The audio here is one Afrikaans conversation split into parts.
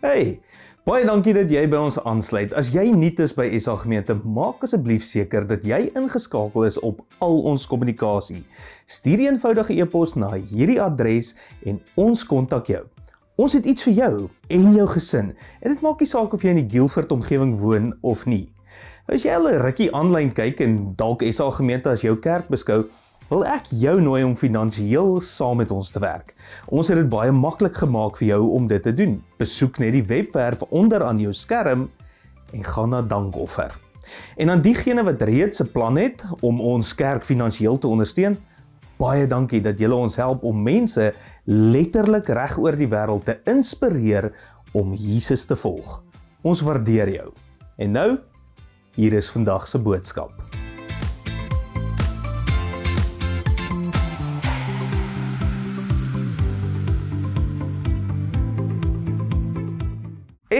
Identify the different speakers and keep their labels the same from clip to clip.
Speaker 1: Hey, baie dankie dat jy by ons aansluit. As jy nuut is by SA Gemeente, maak asseblief seker dat jy ingeskakel is op al ons kommunikasie. Stuur 'n eenvoudige e-pos na hierdie adres en ons kontak jou. Ons het iets vir jou en jou gesin en dit maak nie saak of jy in die Guildford omgewing woon of nie. As jy al 'n rukkie aanlyn kyk en dalk SA Gemeente as jou kerk beskou, wil ek jou nooi om finansiëel saam met ons te werk. Ons het dit baie maklik gemaak vir jou om dit te doen. Besoek net die webwerf onder aan jou skerm en gaan na dankoffer. En aan diegene wat reeds 'n plan het om ons kerk finansiëel te ondersteun, baie dankie dat julle ons help om mense letterlik reg oor die wêreld te inspireer om Jesus te volg. Ons waardeer jou. En nou, hier is vandag se boodskap.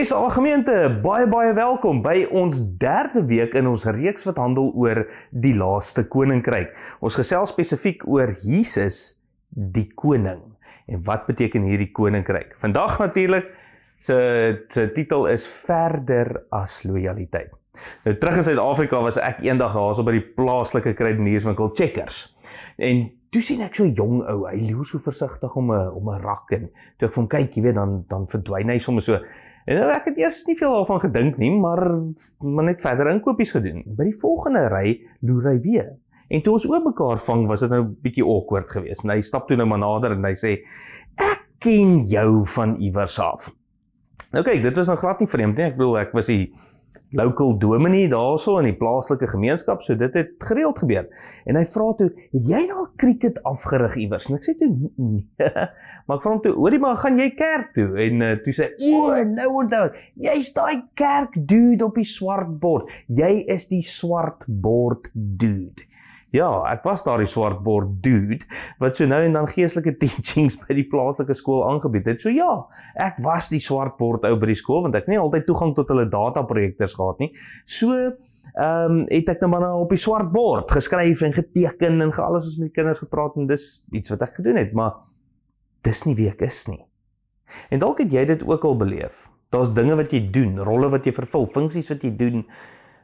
Speaker 1: SA Gemeente, baie welkom by ons derde week in ons reeks wat handel oor die laaste koninkryk. Ons gesels spesifiek oor Jesus, die koning. En wat beteken hierdie koninkryk? Vandag natuurlik, sy titel is Verder as lojaliteit. Nou terug in Suid-Afrika was ek eendag daar by die plaaslike kruidenierswinkel Checkers. En toe sien ek so jong ou, hy loer so versigtig om 'n rak en toe ek van kyk, jy weet, dan verdwyn hy sommer so. En nou, ek het eers nie veel daarvan gedink nie, maar net verder inkopies gedoen. By die volgende ry loer hy weer. En toe ons oor mekaar vang, was dit nou 'n bietjie awkward geweest. En hy stap toe nou maar nader en hy sê, ek ken jou van iewers af. Nou kyk, dit was nou glad nie vreemd nie. Ek bedoel, ek was die local dominee daarso in die plaaslike gemeenskap, so dit het gereeld gebeur. En hy vra toe, het jy nou cricket afgerig iewers? En ek sê toe, nee. Maar ek vra hom toe, hoorie maar, gaan jy kerk toe? En toe sê, nou onthou, jy's daai kerk dude op die swart bord. Jy is die swart bord dude. Ja, ek was daar die swart bord dude, wat so nou en dan geestelike teachings by die plaaslike skool aangebied het. So ja, ek was die swart bord ou by die skool, want ek het nie altyd toegang tot hulle dataprojektors gehad nie. So het ek nou maar op die swart bord geskryf en geteken en alles ons met die kinders gepraat en dis iets wat ek gedoen het, maar dis nie wie ek is nie. En dalk het jy dit ook al beleef. Daar's dinge wat jy doen, rolle wat jy vervul, funksies wat jy doen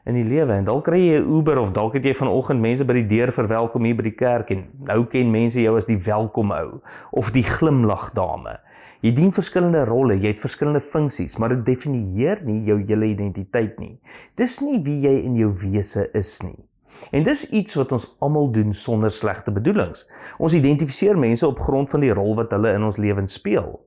Speaker 1: in die lewe, en dalk kry jy 'n Uber, of dalk het jy vanoggend mense by die deur verwelkom hier by die kerk, en nou ken mense jou as die welkom ou, of die glimlag dame. Jy dien verskillende rolle, jy het verskillende funksies, maar dit definieer nie jou hele identiteit nie. Dis nie wie jy in jou wese is nie. En dis iets wat ons almal doen sonder slegte bedoelings. Ons identifiseer mense op grond van die rol wat hulle in ons lewens speel.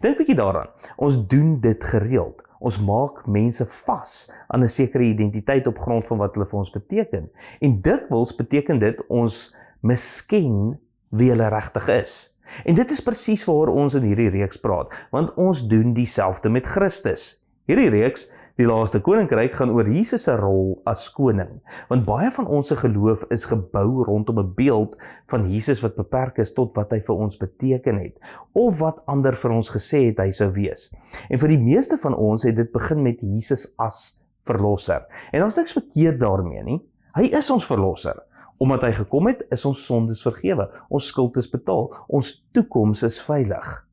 Speaker 1: Dink 'n bietjie daaraan, ons doen dit gereeld. Ons maak mense vas aan 'n sekere identiteit op grond van wat hulle vir ons beteken. En dikwels beteken dit ons misken wie hulle regtig is. En dit is presies waaroor ons in hierdie reeks praat, want ons doen dieselfde met Christus. Hierdie reeks, die laaste koninkryk, gaan oor Jesus se rol as koning. Want baie van ons se geloof is gebou rondom 'n beeld van Jesus wat beperk is tot wat hy vir ons beteken het, of wat ander vir ons gesê het hy sou wees. En vir die meeste van ons het dit begin met Jesus as verlosser. En daar's niks verkeerd daarmee nie. Hy is ons verlosser. Omdat hy gekom het, is ons sondes vergewe, ons skuld is betaal, ons toekoms is veilig.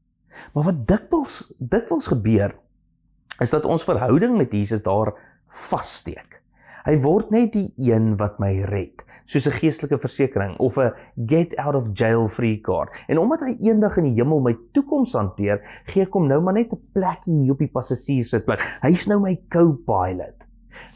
Speaker 1: Maar wat dikwels gebeur, is dat ons verhouding met Jesus daar vassteek. Hy word net die een wat my red, soos 'n geestelike versekering of 'n get out of jail free card. En omdat hy eendag in die hemel my toekoms hanteer, gee ek hom nou maar net 'n plekkie hier op die passasierssitplek. Hy's nou my co-pilot.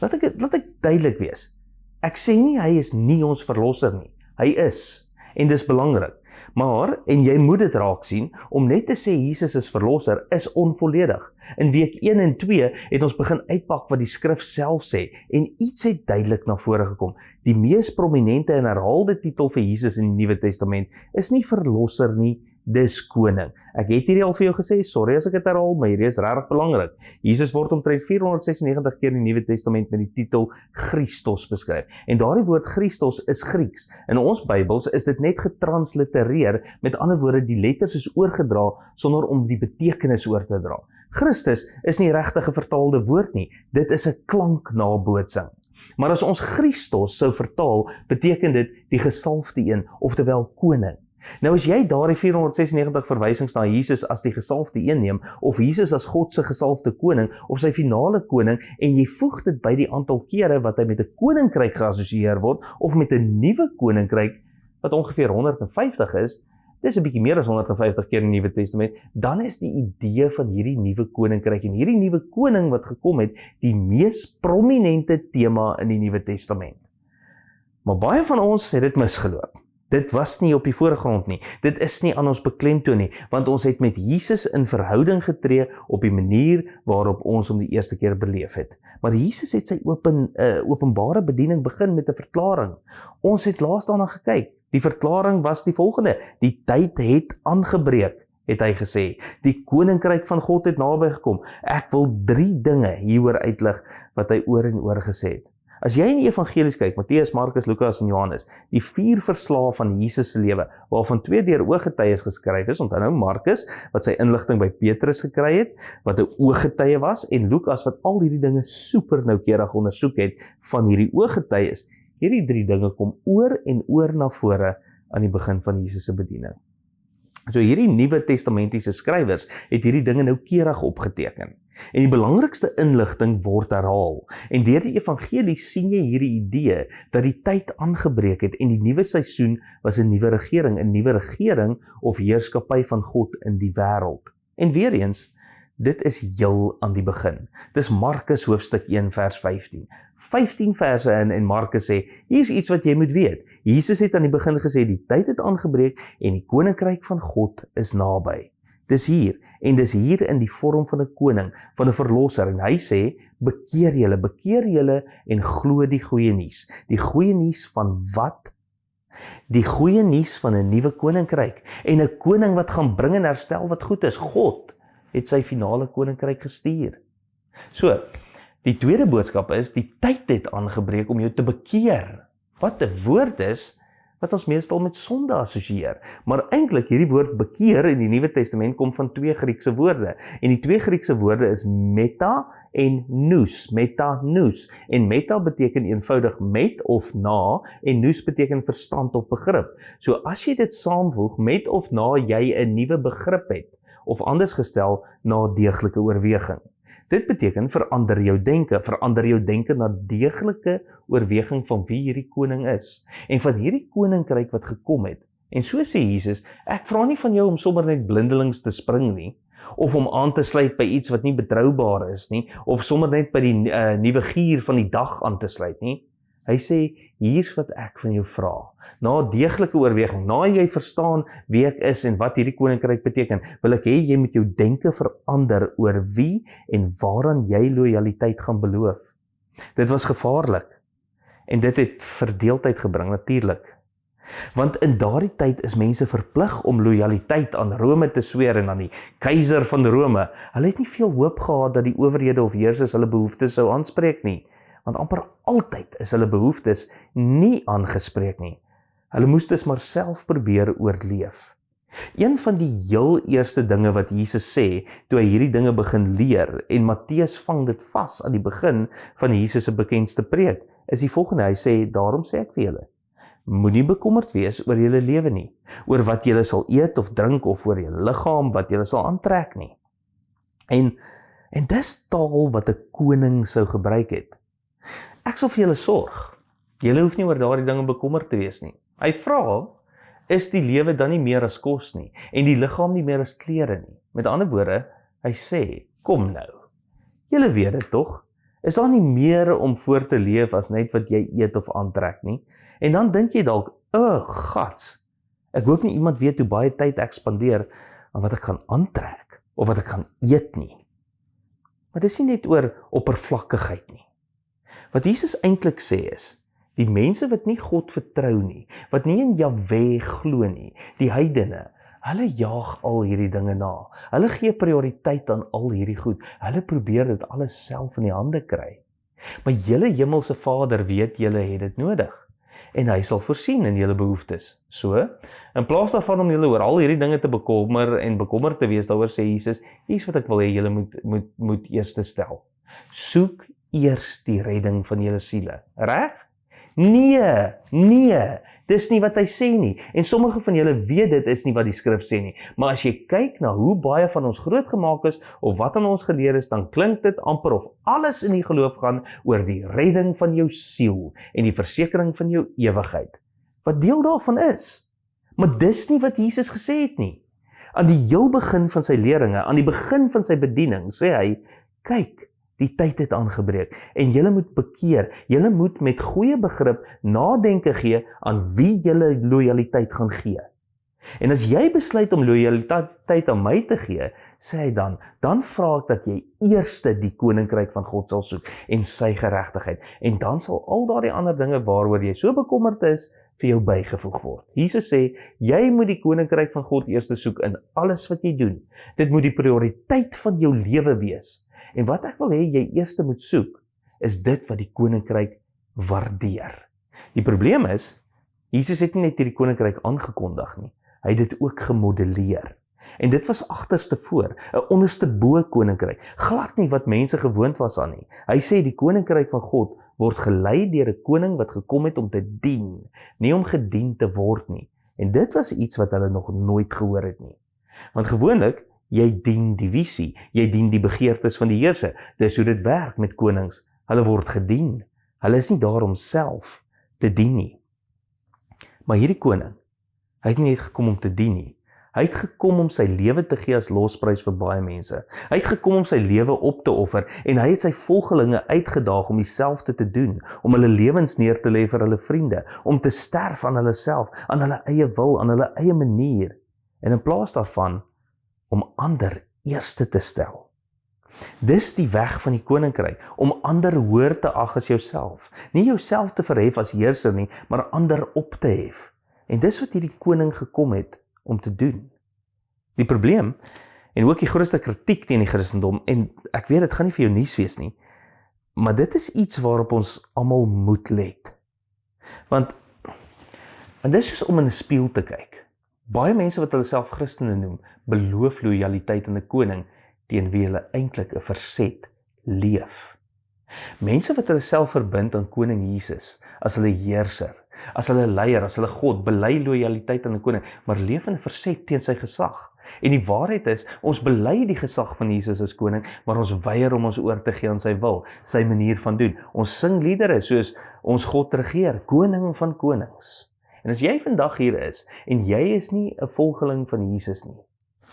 Speaker 1: Laat ek duidelik wees. Ek sê nie hy is nie ons verlosser nie. Hy is, en dis belangrik. Maar, en jy moet dit raak sien, om net te sê Jesus is verlosser, is onvolledig. In week 1 en 2 het ons begin uitpak wat die skrif self sê, en iets het duidelik na vore gekom. Die mees prominente en herhaalde titel vir Jesus in die Nuwe Testament is nie verlosser nie, dis koning. Ek het hierdie al vir jou gesê, sorry as ek dit herhaal, maar hierdie is regtig belangrik. Jesus word omtrent 496 keer in die Nuwe Testament met die titel Christos beskryf. En daardie woord Christos is Grieks. In ons Bybels is dit net getranslitereer, met ander woorde, die letters is oorgedra sonder om die betekenis oor te dra. Christus is nie regtig 'n vertaalde woord nie, dit is 'n klanknabootsing. Maar as ons Christos sou vertaal, beteken dit die gesalfde een, oftewel koning. Nou as jy daardie 496 verwysings na Jesus as die gesalfde een neem, of Jesus as God se gesalfde koning, of sy finale koning, en jy voeg dit by die aantal kere wat hy met 'n koninkryk geassosieer word, of met 'n nuwe koninkryk, wat ongeveer 150 is, dis 'n bietjie meer as 150 keer in die Nuwe Testament, dan is die idee van hierdie nuwe koninkryk, en hierdie nuwe koning wat gekom het, die mees prominente tema in die Nuwe Testament. Maar baie van ons het dit misgeloop. Dit was nie op die voorgrond nie. Dit is nie aan ons beklemtoon nie, want ons het met Jesus in verhouding getree op die manier waarop ons hom die eerste keer beleef het. Maar Jesus het sy openbare bediening begin met 'n verklaring. Ons het laas daarna gekyk. Die verklaring was die volgende: die tyd het aangebreek, het hy gesê. Die koninkryk van God het naby gekom. Ek wil 3 dinge hieroor uitlig wat hy oor en oor gesê het. As jy in die evangelies kyk, Matteus, Markus, Lukas en Johannes, die 4 verslae van Jesus se lewe, waarvan 2 deur ooggetuies geskryf is, onthou nou Markus, wat sy inligting by Petrus gekry het, wat 'n ooggetuie was, en Lukas, wat al hierdie dinge super noukeurig ondersoek het, van hierdie ooggetuies. Hierdie 3 dinge kom oor en oor na vore aan die begin van Jesus se bediening. So hierdie Nuwe Testamentiese skrywers het hierdie dinge noukeurig opgeteken. En die belangrikste inligting word herhaal. En deur die evangelie sien jy hierdie idee dat die tyd aangebreek het en die nuwe seisoen was 'n nuwe regering of heerskappy van God in die wêreld. En weer eens, dit is heel aan die begin. Dis Markus hoofstuk 1 vers 15. 15 verse in en Markus sê, hier's iets wat jy moet weet. Jesus het aan die begin gesê, die tyd het aangebreek en die koninkryk van God is naby. Dis hier, en dis hier in die vorm van 'n koning, van 'n verlosser, en hy sê, bekeer julle en glo die goeie nuus. Die goeie nuus van wat? Die goeie nuus van 'n nuwe koninkryk, en 'n koning wat gaan bring en herstel wat goed is. God het sy finale koninkryk gestuur. So, die tweede boodskap is, die tyd het aangebreek om jou te bekeer. Wat 'n woord is, wat ons meestal met sonde assosieer. Maar eintlik hierdie woord bekeer in die Nuwe Testament kom van 2 Griekse woorde. En die 2 Griekse woorde is meta en nous. Meta, nous. En meta beteken eenvoudig met of na, en nous beteken verstand of begrip. So as jy dit saamvoeg, met of na jy 'n nuwe begrip het, of anders gestel, na deeglike oorweging. Dit beteken verander jou denke na deeglike oorweging van wie hierdie koning is, en van hierdie koninkryk wat gekom het. En so sê Jesus, ek vra nie van jou om sommer net blindelings te spring nie, of om aan te sluit by iets wat nie betroubaar is nie, of sommer net by die nuwe gier van die dag aan te sluit nie. Hy sê, hier's wat ek van jou vra. Na deeglike oorweging, na jy verstaan wie ek is en wat hierdie koninkryk beteken, wil ek hê jy moet jou denke verander oor wie en waaraan jy lojaliteit gaan beloof. Dit was gevaarlik en dit het verdeeldheid gebring, natuurlik. Want in daardie tyd is mense verplig om lojaliteit aan Rome te sweer en aan die keiser van Rome. Hulle het nie veel hoop gehad dat die owerhede of heersers hulle behoeftes sou aanspreek nie. Want amper altyd is hulle behoeftes nie aangespreek nie. Hulle moes dus maar self probeer oorleef. Een van die heel eerste dinge wat Jesus sê, toe hy hierdie dinge begin leer, en Matteus vang dit vas aan die begin van Jesus se bekendste preek, is die volgende. Hy sê, daarom sê ek vir julle, moenie bekommerd wees oor julle lewe nie, oor wat julle sal eet of drink, of oor julle liggaam wat julle sal aantrek nie. En dis taal wat 'n koning sou gebruik het. Ek sal vir julle sorg. Julle hoef nie oor daardie dinge bekommerd te wees nie. Hy vra, is die lewe dan nie meer as kos nie, en die liggaam nie meer as klere nie? Met ander woorde, hy sê, kom nou. Julle weet dit tog? Is daar nie meer om voor te leef as net wat jy eet of aantrek nie? En dan dink jy dalk, gats, ek hoop nie iemand weet hoe baie tyd ek spandeer aan wat ek gaan aantrek, of wat ek gaan eet nie. Maar dis nie net oor oppervlakkigheid nie. Wat Jesus eintlik sê is, die mense wat nie God vertrou nie, wat nie in Jahwe glo nie, die heidene, hulle jaag al hierdie dinge na. Hulle gee prioriteit aan al hierdie goed. Hulle probeer dit alles self in die hande kry. Maar julle hemelse Vader weet julle het dit nodig. En hy sal voorsien in julle behoeftes. So, in plaas daarvan om julle oor al hierdie dinge te bekommer te wees, daaroor sê Jesus, hier's wat ek wil hê julle moet eers stel. Soek eers die redding van julle siele. Reg? Nee, dis nie wat hy sê nie. En sommige van julle weet dit is nie wat die skrif sê nie. Maar as jy kyk na hoe baie van ons grootgemaak is, of wat aan ons geleer is, dan klink dit amper of alles in die geloof gaan oor die redding van jou siel en die versekering van jou ewigheid. Wat deel daarvan is. Maar dis nie wat Jesus gesê het nie. Aan die heel begin van sy leringe, aan die begin van sy bediening, sê hy, kyk, die tyd het aangebreek en julle moet bekeer, julle moet met goeie begrip nadenke gee aan wie julle lojaliteit gaan gee. En as jy besluit om lojaliteit aan my te gee, sê hy dan vra ek dat jy eerste die koninkryk van God sal soek en sy geregtigheid. En dan sal al daardie ander dinge waaroor jy so bekommerd is, vir jou bygevoeg word. Jesus sê, jy moet die koninkryk van God eerste soek in alles wat jy doen. Dit moet die prioriteit van jou lewe wees. En wat ek wil hê jy eerste moet soek, is dit wat die koninkryk waardeer. Die probleem is, Jesus het nie net hierdie koninkryk aangekondig nie, hy het dit ook gemodelleer. En dit was agterste voor, 'n onderste bo koninkryk, glad nie wat mense gewoond was aan nie. Hy sê die koninkryk van God word gelei deur 'n koning wat gekom het om te dien, nie om gedien te word nie. En dit was iets wat hulle nog nooit gehoor het nie. Want gewoonlik, jy dien die visie, jy dien die begeertes van die heerser. Dis hoe dit werk met konings. Hulle word gedien. Hulle is nie daar om self te dien nie. Maar hierdie koning, hy het nie net gekom om te dien nie. Hy het gekom om sy lewe te gee as losprys vir baie mense. Hy het gekom om sy lewe op te offer en hy het sy volgelinge uitgedaag om dieselfde te doen, om hulle lewens neer te lê vir hulle vriende, om te sterf aan hulle self, aan hulle eie wil, aan hulle eie manier, en in plaas daarvan om ander eerste te stel. Dis die weg van die koninkryk, om ander hoër te ag as jouself. Nie jouself te verhef as heerser nie, maar ander op te hef. En dis wat hierdie koning gekom het om te doen. Die probleem, en ook die grootste kritiek teen die Christendom, en ek weet dit gaan nie vir jou nuus wees nie, maar dit is iets waarop ons almal moet let. Want dis soos om in 'n spieël te kyk. Baie mense wat hulle self Christene noem, beloof lojaliteit aan 'n koning, teen wie hulle eintlik 'n verset leef. Mense wat hulle self verbind aan koning Jesus, as hulle heerser, as hulle leier, as hulle God, bely lojaliteit aan 'n koning, maar leef in 'n verset teen sy gesag. En die waarheid is, ons bely die gesag van Jesus as koning, maar ons weier om ons oor te gee aan sy wil, sy manier van doen. Ons sing liedere soos ons God regeer, koning van konings. En as jy vandag hier is, en jy is nie 'n volgeling van Jesus nie,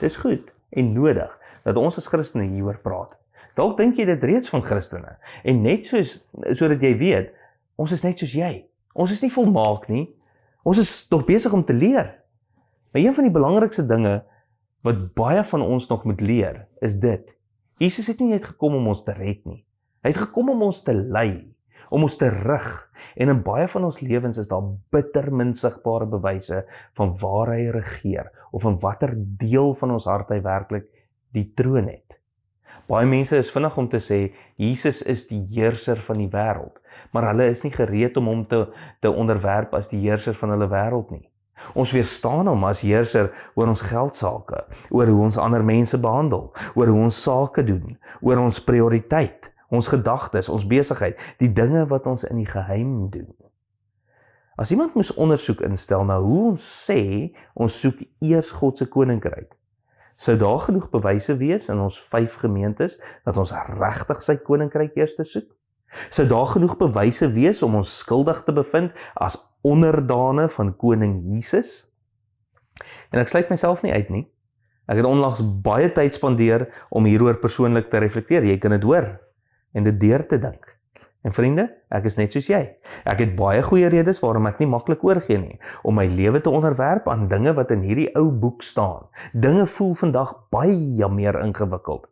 Speaker 1: dis goed en nodig, dat ons as Christene hieroor praat. Dalk dink jy dit reeds van Christene, en net sodat jy weet, ons is net soos jy. Ons is nie volmaak nie, ons is nog besig om te leer. Maar een van die belangrikste dinge, wat baie van ons nog moet leer, is dit. Jesus het nie net gekom om ons te red nie. Hy het gekom om ons te lei, om ons te rig. En in baie van ons lewens is daar bitter min sigbare bewyse van waar hy regeer, of in watter deel van ons hart hy werklik die troon het. Baie mense is vinnig om te sê, Jesus is die heerser van die wêreld, maar hulle is nie gereed om hom te onderwerp as die heerser van hulle wêreld nie. Ons weerstaan hom as heerser oor ons geldsaake, oor hoe ons ander mense behandel, oor hoe ons sake doen, oor ons prioriteit, ons gedagtes, ons besigheid, die dinge wat ons in die geheim doen. As iemand moes ondersoek instel na hoe ons sê, ons soek eers God se koninkryk, sou daar genoeg bewyse wees in ons 5 gemeentes, dat ons regtig sy koninkryk eers te soek? Sou daar genoeg bewyse wees om ons skuldig te bevind as onderdane van koning Jesus? En ek sluit myself nie uit nie. Ek het onlangs baie tyd spandeer om hieroor persoonlik te reflekteer. Jy kan dit hoor en dit deur te dink. En vriende, ek is net soos jy. Ek het baie goeie redes waarom ek nie maklik oorgee nie, om my lewe te onderwerp aan dinge wat in hierdie ou boek staan. Dinge voel vandag baie meer ingewikkeld.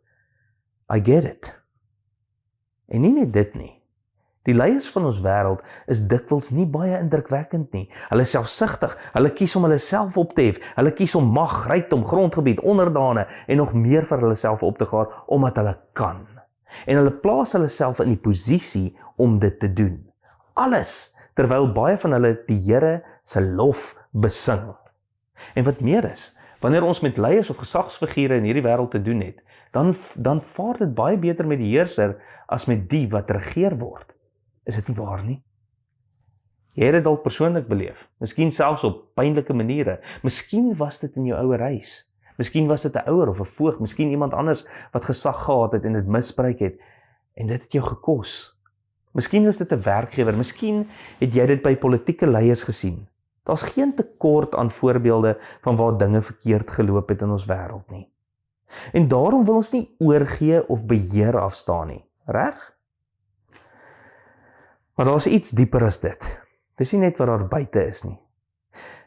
Speaker 1: I get it. En nie net dit nie. Die leiers van ons wêreld is dikwels nie baie indrukwekkend nie. Hulle is selfsugtig, hulle kies om hulle self op te hef, hulle kies om mag, rykdom, grondgebied, onderdane en nog meer vir hulle self op te gaar, omdat hulle kan. En hulle plaas hulle self in die posisie om dit te doen. Alles, terwyl baie van hulle die Here se lof besing. En wat meer is, wanneer ons met leiers of gesagsfigure in hierdie wêreld te doen het, dan vaar dit baie beter met die heerser as met die wat regeer word. Is dit nie waar nie? Jy het dit dalk persoonlik beleef, miskien selfs op pynlike maniere. Miskien was dit in jou ouerhuis. Miskien was dit 'n ouer of 'n voog, miskien iemand anders wat gesag gehad het en dit misbruik het en dit het jou gekos. Miskien was dit 'n werkgewer, miskien het jy dit by politieke leiers gesien. Daar's geen tekort aan voorbeelde van waar dinge verkeerd geloop het in ons wêreld nie. En daarom wil ons nie oorgee of beheer afstaan nie, reg? Maar daar's iets dieper as dit. Dis nie net wat daar buite is nie.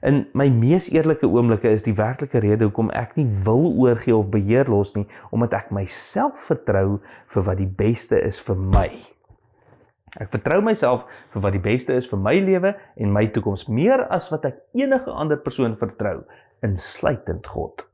Speaker 1: In my mees eerlike oomblikke is die werklike rede hoekom ek nie wil oorgee of beheer los nie, omdat ek myself vertrou vir wat die beste is vir my. Ek vertrou myself vir wat die beste is vir my lewe en my toekoms, meer as wat ek enige ander persoon vertrou, insluitend God.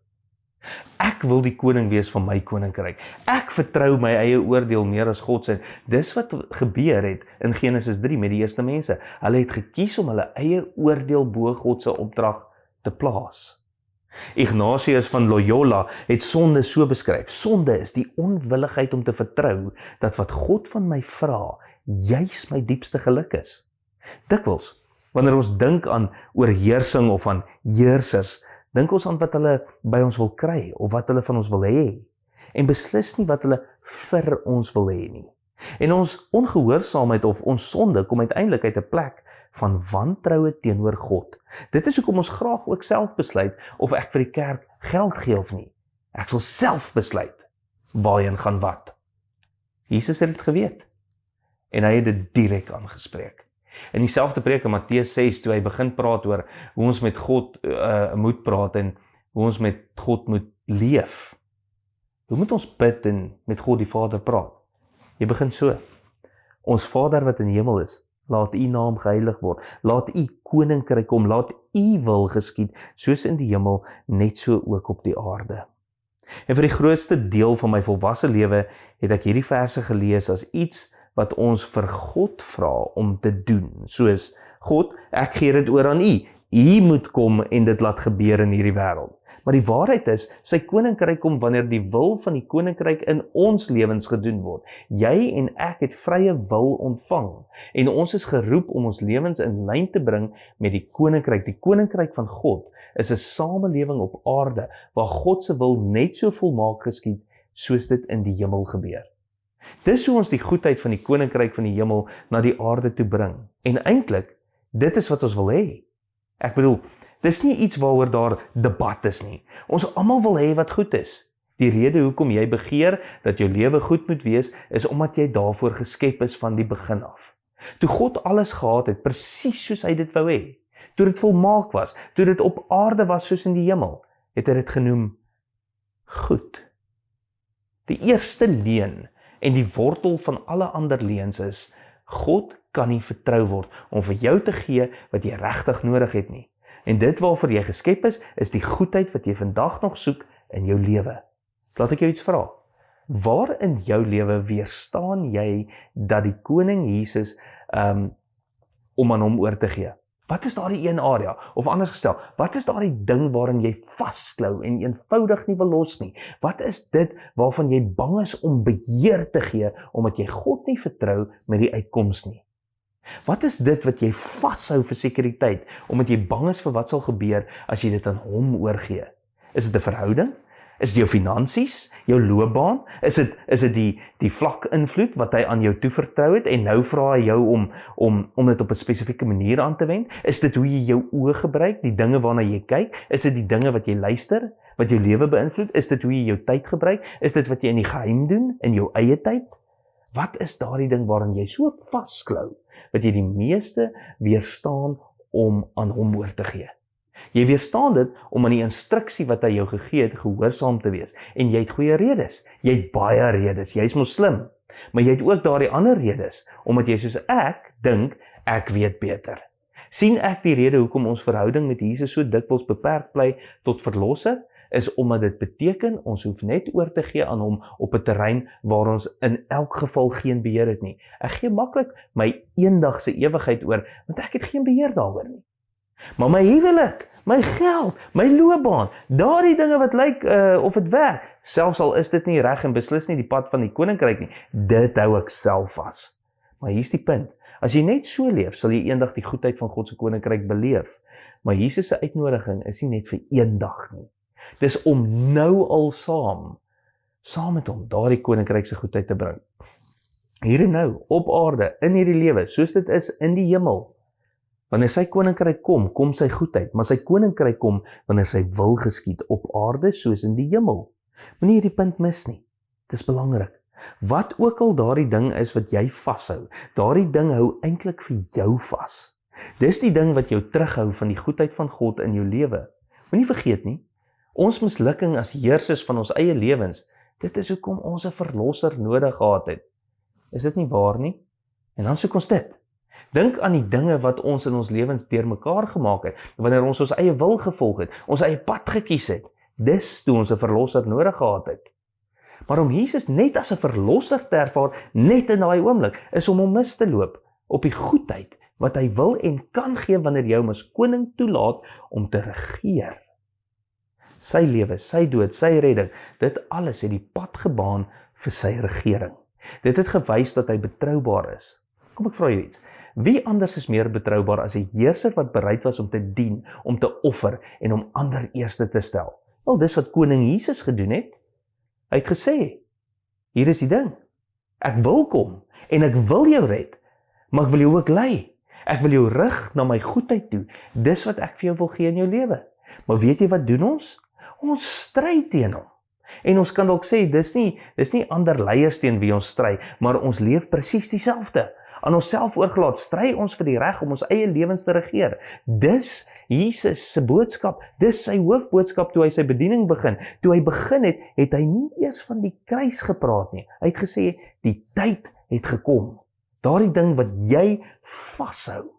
Speaker 1: Ek wil die koning wees van my koninkryk. Ek vertrou my eie oordeel meer as God se. Dis wat gebeur het in Genesis 3 met die eerste mense. Hulle het gekies om hulle eie oordeel bo God se opdrag te plaas. Ignatius van Loyola het sonde so beskryf. Sonde is die onwilligheid om te vertrou dat wat God van my vra, juis my diepste geluk is. Dikwels, wanneer ons dink aan oorheersing of aan heersers, dink ons aan wat hulle by ons wil kry of wat hulle van ons wil hê en beslis nie wat hulle vir ons wil hê nie. En ons ongehoorsaamheid of ons sonde kom uiteindelik uit 'n plek van wantroue teenoor God. Dit is hoekom ons graag ook self besluit of ek vir die kerk geld gee of nie. Ek sal self besluit waarheen gaan wat. Jesus het dit geweet en hy het dit direk aangespreek. In dieselfde preek in Matteus 6, toe hy begin praat oor hoe ons met God moet praat en hoe ons met God moet leef. Hoe moet ons bid en met God die Vader praat? Jy begin so. Ons Vader wat in die hemel is, laat u naam geheilig word. Laat u koninkryk kom, laat u wil geskied, soos in die hemel, net so ook op die aarde. En vir die grootste deel van my volwasse lewe het ek hierdie verse gelees as iets wat ons vir God vra om te doen. Soos, God, ek gee dit oor aan u. U moet kom en dit laat gebeur in hierdie wêreld. Maar die waarheid is, sy koninkryk kom wanneer die wil van die koninkryk in ons lewens gedoen word. Jy en ek het vrye wil ontvang. En ons is geroep om ons lewens in lyn te bring met die koninkryk. Die koninkryk van God is 'n samelewing op aarde, waar God se wil net so volmaak geskied, soos dit in die hemel gebeur. Dis hoe ons die goedheid van die koninkryk van die hemel na die aarde toe bring. En eintlik, dit is wat ons wil hê. Ek bedoel, dis nie iets waaroor daar debat is nie. Ons almal wil hê wat goed is. Die rede hoekom jy begeer dat jou lewe goed moet wees, is omdat jy daarvoor geskep is van die begin af. Toe God alles gehad het, presies soos hy dit wou hê, toe dit volmaak was, toe dit op aarde was soos in die hemel, het hy dit genoem goed. Die eerste leen en die wortel van alle ander leens is, God kan nie vertrou word om vir jou te gee wat jy regtig nodig het nie. En dit waarvoor jy geskep is die goedheid wat jy vandag nog soek in jou lewe. Laat ek jou iets vra. Waar in jou lewe weerstaan jy dat die koning Jesus om aan hom oor te gee? Wat is daardie een area? Of anders gestel, wat is daardie ding waarin jy vasklou en eenvoudig nie wil los nie? Wat is dit waarvan jy bang is om beheer te gee, omdat jy God nie vertrou met die uitkoms nie? Wat is dit wat jy vashou vir sekuriteit, omdat jy bang is vir wat sal gebeur as jy dit aan hom oorgee? Is dit 'n verhouding? Is dit jou finansies, jou loopbaan? Is dit die vlak invloed wat hy aan jou toevertrou het en nou vra hy jou om dit op 'n spesifieke manier aan te wend? Is dit hoe jy jou oë gebruik, die dinge waarna jy kyk? Is dit die dinge wat jy luister, wat jou lewe beïnvloed? Is dit hoe jy jou tyd gebruik? Is dit wat jy in die geheim doen, in jou eie tyd? Wat is daardie ding waarin jy so vasklou, wat jy die meeste weerstaan om aan hom oor te gee? Jy weerstaan dit om aan die instruksie wat hy jou gegee het, gehoorsaam te wees. En jy het goeie redes. Jy het baie redes. Jy is mos slim. Maar jy het ook daardie ander redes, omdat jy soos ek dink, ek weet beter. Sien ek die rede hoekom ons verhouding met Jesus so dikwels beperk bly tot verlosse, is omdat dit beteken, ons hoef net oor te gee aan hom op 'n terrein waar ons in elk geval geen beheer het nie. Ek gee maklik my eendagse ewigheid oor, want ek het geen beheer daaroor nie. Maar my huwelik, my geld, my loopbaan, daardie dinge wat lyk of dit werk, selfs al is dit nie reg en beslis nie die pad van die koninkryk nie, dit hou ek self vas. Maar hier's die punt, As jy net so leef, sal jy eendag die goedheid van God se koninkryk beleef. Maar Jesus se uitnodiging is nie net vir eendag nie. Dis om nou al saam met hom, daardie koninkryk se goedheid te bring. Hier en nou, op aarde, in hierdie lewe, soos dit is in die hemel. Wanneer sy koninkryk kom sy goedheid, maar sy koninkryk kom wanneer sy wil geskied op aarde soos in die hemel. Moenie hierdie punt mis nie. Dit is belangrik. Wat ook al daardie ding is wat jy vashou, daardie ding hou eintlik vir jou vas. Dis die ding wat jou terughou van die goedheid van God in jou lewe. Moenie vergeet nie, ons mislukking as heersers van ons eie lewens, dit is hoekom ons 'n verlosser nodig gehad het. Is dit nie waar nie? En dan soek ons dit. Dink aan die dinge wat ons in ons lewens deurmekaar gemaak het, wanneer ons ons eie wil gevolg het, ons eie pad gekies het. Dis toe ons 'n verlosser nodig gehad het. Maar om Jesus net as 'n verlosser te ervaar, net in daai oomblik, is om hom mis te loop op die goedheid wat hy wil en kan gee wanneer jy hom as koning toelaat om te regeer. Sy lewe, sy dood, sy redding, dit alles het die pad gebaan vir sy regering. Dit het gewys dat hy betroubaar is. Kom ek vra jou iets. Wie anders is meer betroubaar as 'n heerser wat bereid was om te dien, om te offer en om ander eerste te stel? Wel, dis wat koning Jesus gedoen het. Hy het gesê, hier is die ding. Ek wil kom en ek wil jou red, maar ek wil jou ook lei. Ek wil jou rig na my goedheid toe. Dis wat ek vir jou wil gee in jou lewe. Maar weet jy wat doen ons? Ons stry teen hom. En ons kan dalk sê, dis nie ander leiers teen wie ons stry, maar ons leef presies dieselfde. Aan onsself oorgelaat, stry ons vir die reg om ons eie lewens te regeer. Dis Jesus se boodskap, dis sy hoofboodskap toe hy sy bediening begin. Toe hy begin het, het hy nie eers van die kruis gepraat nie. Hy het gesê, die tyd het gekom. Daardie ding wat jy vashou.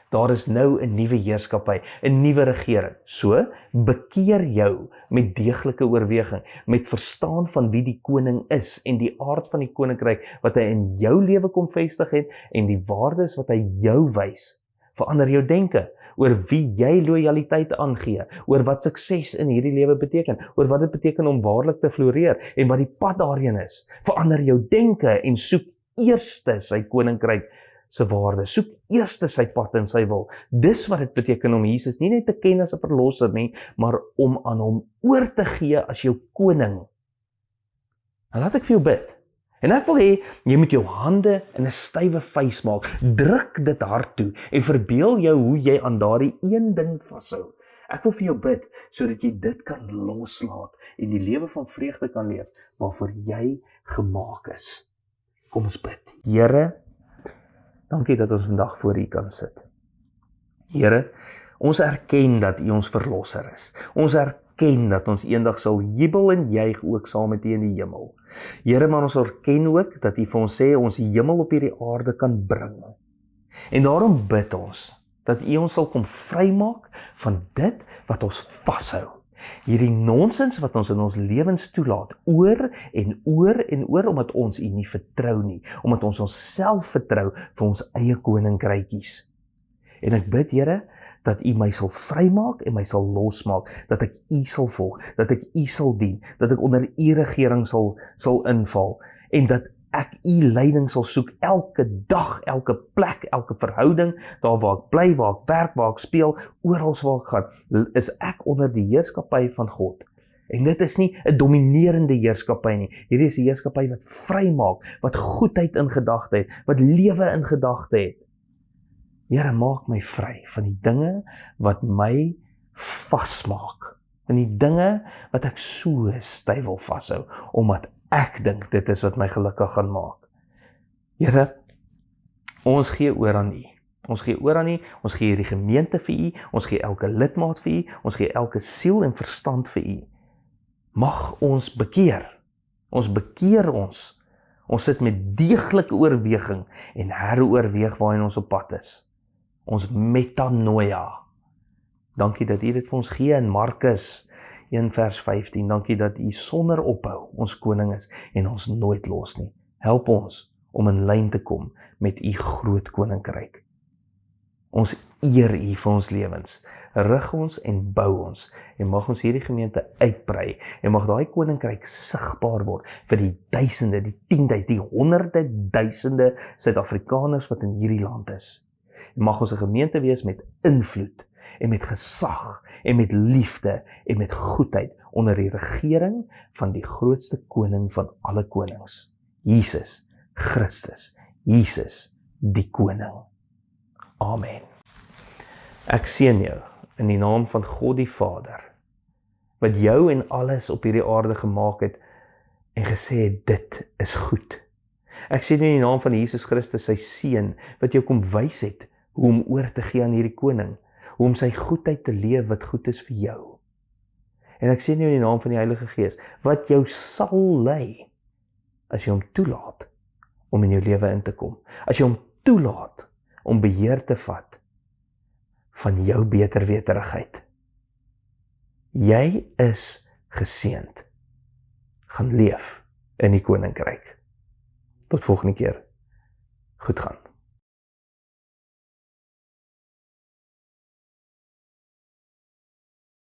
Speaker 1: Daar is nou 'n nuwe heerskappy, 'n nuwe regering. So, bekeer jou met deeglike oorweging, met verstaan van wie die koning is en die aard van die koninkryk wat hy in jou lewe kom vestig het en die waardes wat hy jou wys. Verander jou denke oor wie jy lojaliteit aangee, oor wat sukses in hierdie lewe beteken, oor wat dit beteken om waarlik te floreer en wat die pad daarheen is. Verander jou denke en soek eerste sy koninkryk se waarde. Soek eerste sy pad en sy wil. Dis wat dit beteken om Jesus nie net te ken as 'n verlosser nie, maar om aan hom oor te gee as jou koning. En laat ek vir jou bid. En ek wil hê, jy moet jou hande in 'n stywe vuis maak. Druk dit hard toe en verbeel jou hoe jy aan daardie een ding vashou. Ek wil vir jou bid, sodat jy dit kan loslaat en die lewe van vreugde kan leef, waarvoor jy gemaak is. Kom ons bid. Here, dankie dat ons vandag voor U kan sit. Here, ons erken dat U ons verlosser is. Ons erken dat ons eendag sal jubel en juig ook saam met U in die hemel. Here, maar ons erken ook dat U vir ons sê ons die hemel op hierdie aarde kan bring. En daarom bid ons dat U ons sal kom vrymaak van dit wat ons vashou. Hierdie nonsens wat ons in ons lewens toelaat, oor en oor, omdat ons U nie vertrou nie, omdat ons onsself vertrou vir ons eie koninkrykies. En ek bid, Here, dat U my sal vrymaak en my sal losmaak, dat ek U sal volg, dat ek U sal dien, dat ek onder U regering sal inval, en dat ek U leiding sal soek elke dag, elke plek, elke verhouding, daar waar ek bly, waar ek werk, waar ek speel, oral waar ek gaan, is ek onder die heerskappy van God. En dit is nie 'n dominerende heerskappy nie. Hierdie is 'n heerskappy wat vrymaak, wat goedheid in gedagte het, wat lewe in gedagte het. Here, maak my vry van die dinge wat my vasmaak, van die dinge wat ek so styf wil vashou, omdat ek dink dit is wat my gelukkig gaan maak. Here, ons gee oor aan U. Ons gee oor aan U, ons gee hierdie gemeente vir U, ons gee elke lidmaat vir U, ons gee elke siel en verstand vir U. Mag ons bekeer. Ons bekeer ons. Ons sit met deeglike oorweging en heroorweeg waarheen ons op pad is. Ons metanoia. Dankie dat U dit vir ons gee in Markus 1 vers 15. Dankie dat U sonder ophou ons koning is en ons nooit los nie. Help ons om in lyn te kom met U groot koninkryk. Ons eer U vir ons lewens. Rig ons en bou ons en mag ons hierdie gemeente uitbrei en mag daai koninkryk sigbaar word vir die duisende, die 10.000, die honderde duisende Suid-Afrikaners wat in hierdie land is. En mag ons 'n gemeente wees met invloed en met gesag en met liefde en met goedheid onder die regering van die grootste koning van alle konings, Jesus Christus, Jesus die koning. Amen. Ek seën jou in die naam van God die Vader, wat jou en alles op hierdie aarde gemaak het en gesê het, dit is goed. Ek sê in die naam van Jesus Christus, sy seun, wat jou kom wys het, hoe om oor te gee aan hierdie koning, hoe om sy goedheid te leef wat goed is vir jou. En ek sê in die naam van die Heilige Gees, wat jou sal lei, as jy hom toelaat, om in jou lewe in te kom. As jy hom toelaat, om beheer te vat, van jou beter weterigheid. Jy is geseënd. Gaan leef in die koninkryk. Tot volgende keer. Goed gaan.